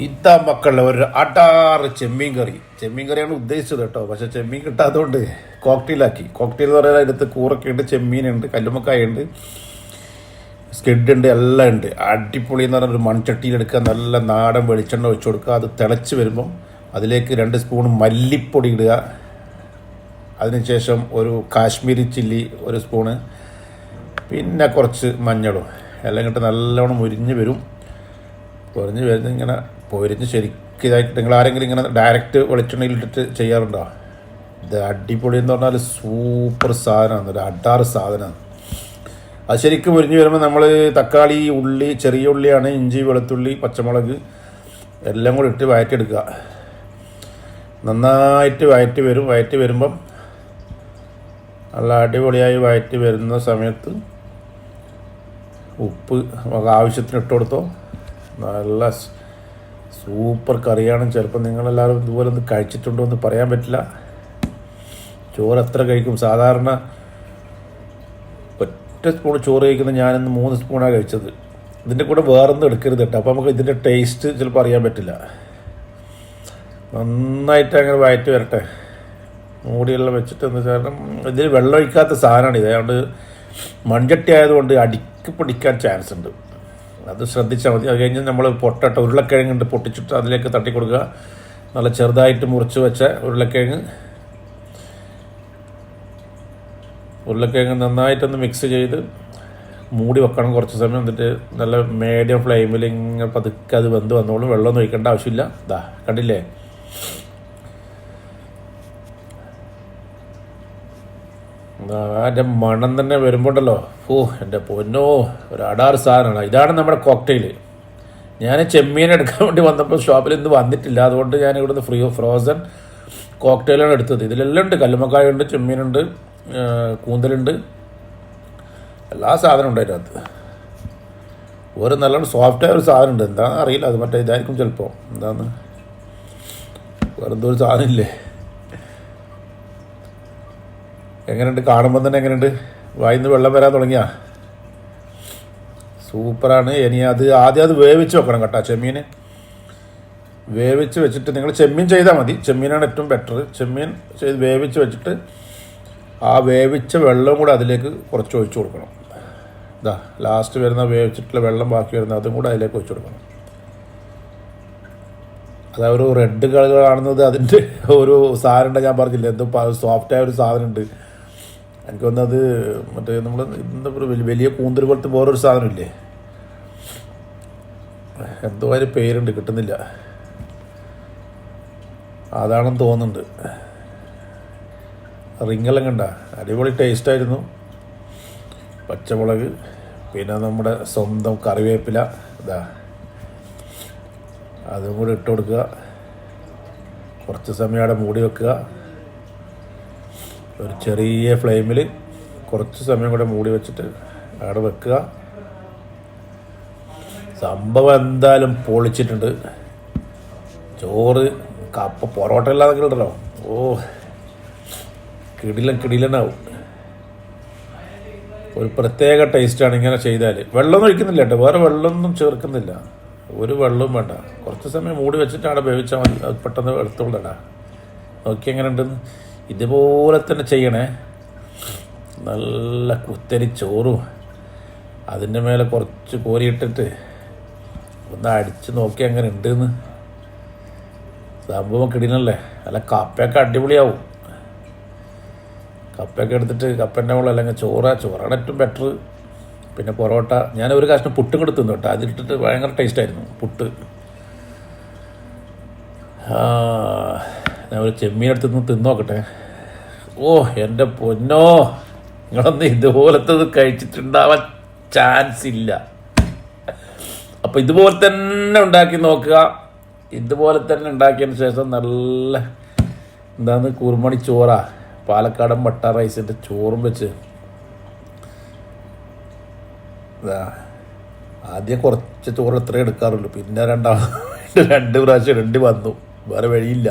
ഇതാ മക്കളുടെ ഒരു അടാറ് ചെമ്മീൻ കറിയാണ് ഉദ്ദേശിച്ചത് കേട്ടോ. പക്ഷെ ചെമ്മീൻ കിട്ടാത്തതുകൊണ്ട് കോക്ടെയിലാക്കി. കോക്ടെയിൽ എന്ന് പറയുന്നത് അതിനകത്ത് കൂറൊക്കെ ഉണ്ട്, ചെമ്മീനുണ്ട്, കല്ലുമ്മക്കായുണ്ട്, സ്കിഡ് ഉണ്ട്, എല്ലാം ഉണ്ട്. അടിപൊളി എന്ന് പറഞ്ഞൊരു മൺചട്ടിയിലെടുക്കുക, നല്ല നാടൻ വെളിച്ചെണ്ണ ഒഴിച്ചു കൊടുക്കുക. അത് തിളച്ച് വരുമ്പം അതിലേക്ക് 2 സ്പൂൺ മല്ലിപ്പൊടി ഇടുക. അതിനുശേഷം ഒരു കാശ്മീരി ചില്ലി 1 സ്പൂണ്, പിന്നെ കുറച്ച് മഞ്ഞളും എല്ലാം ഇട്ട് നല്ലവണ്ണം മുരിഞ്ഞ് വരും. ഇങ്ങനെ പൊരിഞ്ഞ് ശരിക്കും ഇതായിട്ട് നിങ്ങൾ ആരെങ്കിലും ഇങ്ങനെ ഡയറക്റ്റ് വെളിച്ചെണ്ണയിലിട്ടിട്ട് ചെയ്യാറുണ്ടോ? ഇത് അടിപൊളി എന്ന് പറഞ്ഞാൽ സൂപ്പർ സാധനമാണ്, ഒരു അടാറ് സാധനമാണ്. അത് ശരിക്കും മുരിഞ്ഞ് വരുമ്പോൾ നമ്മൾ തക്കാളി, ഉള്ളി, ചെറിയ ഉള്ളിയാണ്, ഇഞ്ചി, വെളുത്തുള്ളി, പച്ചമുളക് എല്ലാം കൂടി ഇട്ട് വഴറ്റിയെടുക്കുക. നന്നായിട്ട് വഴറ്റി വരുമ്പം നല്ല അടിപൊളിയായി വഴറ്റി വരുന്ന സമയത്ത് ഉപ്പ് നമുക്ക് ആവശ്യത്തിന് ഇട്ട് കൊടുത്തോ. നല്ല സൂപ്പർ കറിയാണ്. ചിലപ്പോൾ നിങ്ങളെല്ലാവരും ഇതുപോലെ ഒന്ന് കഴിച്ചിട്ടുണ്ടോ എന്ന് പറയാൻ പറ്റില്ല. ചോറ് എത്ര കഴിക്കും? സാധാരണ ഒറ്റ സ്പൂൺ ചോറ് കഴിക്കുന്ന ഞാനിന്ന് 3 സ്പൂണാണ് കഴിച്ചത്. ഇതിൻ്റെ കൂടെ വേറൊന്നും എടുക്കരുത് കേട്ടോ. അപ്പോൾ നമുക്ക് ഇതിൻ്റെ ടേസ്റ്റ് ചിലപ്പോൾ അറിയാൻ പറ്റില്ല. നന്നായിട്ട് അങ്ങനെ വഴറ്റി വരട്ടെ. മൂടിയെല്ലാം വെച്ചിട്ട് എന്ന് കാരണം ഇതിൽ വെള്ളം ഒഴിക്കാത്ത സാധനമാണ് ഇത്. അതുകൊണ്ട് മൺചട്ടി ആയതുകൊണ്ട് അടിക്ക് പിടിക്കാൻ ചാൻസ് ഉണ്ട്. അത് ശ്രദ്ധിച്ചാൽ മതി. അത് കഴിഞ്ഞ് നമ്മൾ ഉരുളക്കിഴങ്ങുണ്ട്, പൊട്ടിച്ചിട്ട് അതിലേക്ക് തട്ടി കൊടുക്കുക. നല്ല ചെറുതായിട്ട് മുറിച്ച് വെച്ച ഉരുളക്കിഴങ്ങ് നന്നായിട്ടൊന്ന് മിക്സ് ചെയ്ത് മൂടി വെക്കണം കുറച്ച് സമയം. എന്നിട്ട് നല്ല മീഡിയം ഫ്ലെയിമിൽ ഇങ്ങനെ പതുക്കെ അത് വെന്ത് വന്നോളും. വെള്ളമൊന്നും ഒഴിക്കേണ്ട ആവശ്യമില്ല. ഇതാ കണ്ടില്ലേ, അതിൻ്റെ മണം തന്നെ വരുമ്പോണ്ടല്ലോ, എൻ്റെ പൊന്നോ, ഒരു അടാറ് സാധനമാണ്. ഇതാണ് നമ്മുടെ കോക്ടെയിൽ. ഞാൻ ചെമ്മീൻ എടുക്കാൻ വേണ്ടി വന്നപ്പോൾ ഷോപ്പിൽ ഇന്ന് വന്നിട്ടില്ല. അതുകൊണ്ട് ഞാൻ ഇവിടുന്ന് ഫ്രോസൺ കോക്ടെയിലാണ് എടുത്തത്. ഇതിലെല്ലാം ഉണ്ട്, കല്ലുമ്മക്കായുണ്ട്, ചെമ്മീനുണ്ട്, കൂന്തലുണ്ട്, എല്ലാ സാധനവും ഉണ്ട് അതിനകത്ത്. ഒരു നല്ലോണം സോഫ്റ്റായ ഒരു സാധനം ഉണ്ട്. എന്താണെന്ന് അറിയില്ല, അത് മറ്റേ ഇതായിരിക്കും ചിലപ്പോൾ. എന്താന്ന് വേറെന്തോ ഒരു സാധനം ഇല്ലേ? എങ്ങനെയുണ്ട്? കാണുമ്പോൾ തന്നെ എങ്ങനെയുണ്ട്? വായിന്ന് വെള്ളം വരാൻ തുടങ്ങിയ സൂപ്പറാണ്. ഇനി ആദ്യം അത് വേവിച്ച് വെക്കണം കേട്ടോ. ചെമ്മീൻ വേവിച്ച് വെച്ചിട്ട് നിങ്ങൾ ചെമ്മീൻ ചെയ്താൽ മതി. ചെമ്മീനാണ് ഏറ്റവും ബെറ്റർ. ചെമ്മീൻ ചെയ്ത് വേവിച്ച് വെച്ചിട്ട് ആ വേവിച്ച വെള്ളം കൂടെ അതിലേക്ക് കുറച്ച് ഒഴിച്ചു കൊടുക്കണം. ഇതാ ലാസ്റ്റ് വരുന്ന വേവിച്ചിട്ടുള്ള വെള്ളം ബാക്കി വരുന്ന അതും കൂടെ അതിലേക്ക് ഒഴിച്ചു കൊടുക്കണം. അതാ ഒരു റെഡ് കളർ കാണുന്നത് അതിൻ്റെ ഒരു സാധനം ഞാൻ പറഞ്ഞില്ല, എന്തോ സോഫ്റ്റായ ഒരു സാധനമുണ്ട്. എനിക്ക് തോന്നുന്നത് മറ്റേ നമ്മൾ എന്താ വലിയ കൂന്തൽ പോലത്തെ വേറൊരു സാധനമില്ലേ, എന്തോ അതിന് പേരുണ്ട്, കിട്ടുന്നില്ല. അതാണെന്ന് തോന്നുന്നുണ്ട്. റിങ്ങെല്ലാം കണ്ട അടിപൊളി ടേസ്റ്റായിരുന്നു. പച്ചമുളക്, പിന്നെ നമ്മുടെ സ്വന്തം കറിവേപ്പില, ഇതാ അതും കൂടി ഇട്ട് കൊടുക്കുക. കുറച്ച് സമയം അവിടെ മൂടി വെക്കുക. ഒരു ചെറിയ ഫ്ലെയിമിൽ കുറച്ച് സമയം കൂടെ മൂടി വെച്ചിട്ട് അവിടെ വെക്കുക. സംഭവം എന്തായാലും പൊളിച്ചിട്ടുണ്ട്. ചോറ് പൊറോട്ട ഇല്ലാതെ ഉണ്ടല്ലോ, കിടിലനാവും. ഒരു പ്രത്യേക ടേസ്റ്റാണ് ഇങ്ങനെ ചെയ്താൽ. വെള്ളമൊന്നും ഒഴിക്കുന്നില്ല കേട്ടോ, വേറെ വെള്ളമൊന്നും ചേർക്കുന്നില്ല, ഒരു വെള്ളവും വേണ്ട. കുറച്ച് സമയം മൂടി വെച്ചിട്ട് അവിടെ വേവിച്ചാൽ മതി. അത് പെട്ടെന്ന് എടുത്തോളടാ. നോക്കി എങ്ങനെ ഉണ്ടെന്ന്. ഇതുപോലെ തന്നെ ചെയ്യണേ. നല്ല കുത്തരി ചോറും അതിൻ്റെ മേലെ കുറച്ച് കോരിയിട്ടിട്ട് ഒന്ന് അടിച്ച് നോക്കി അങ്ങനെ ഉണ്ടെന്ന്. സംഭവം കിടിലല്ലേ? അല്ല കപ്പയൊക്കെ അടിപൊളിയാവും. കപ്പയൊക്കെ എടുത്തിട്ട് കപ്പൻ്റെ മുകളിൽ അല്ലെങ്കിൽ ചോറാണ് ഏറ്റവും ബെറ്റർ. പിന്നെ പൊറോട്ട, ഞാൻ ഒരു കഷ്ണം പുട്ടും കൂടെ തിന്നു കേട്ടോ. അതിലിട്ടിട്ട് ഭയങ്കര ടേസ്റ്റായിരുന്നു പുട്ട്. ഞാൻ ഒരു ചെമ്മീൻ എടുത്ത് തിന്ന് നോക്കട്ടെ. എൻ്റെ പൊന്നോ, നിങ്ങളൊന്ന് ഇതുപോലത്തത് കഴിച്ചിട്ടുണ്ടാവാൻ ചാൻസ് ഇല്ല. അപ്പോൾ ഇതുപോലെ തന്നെ ഉണ്ടാക്കി നോക്കുക. ഇതുപോലെ തന്നെ ഉണ്ടാക്കിയതിന് ശേഷം നല്ല കുറുമണി ചോറാ, പാലക്കാടൻ മട്ട റൈസിൻ്റെ ചോറും വെച്ച് ആദ്യം കുറച്ച് ചോറ് എത്രയും എടുക്കാറുള്ളൂ. പിന്നെ 2 പ്രാവശ്യം വന്നു, വേറെ വഴിയില്ല.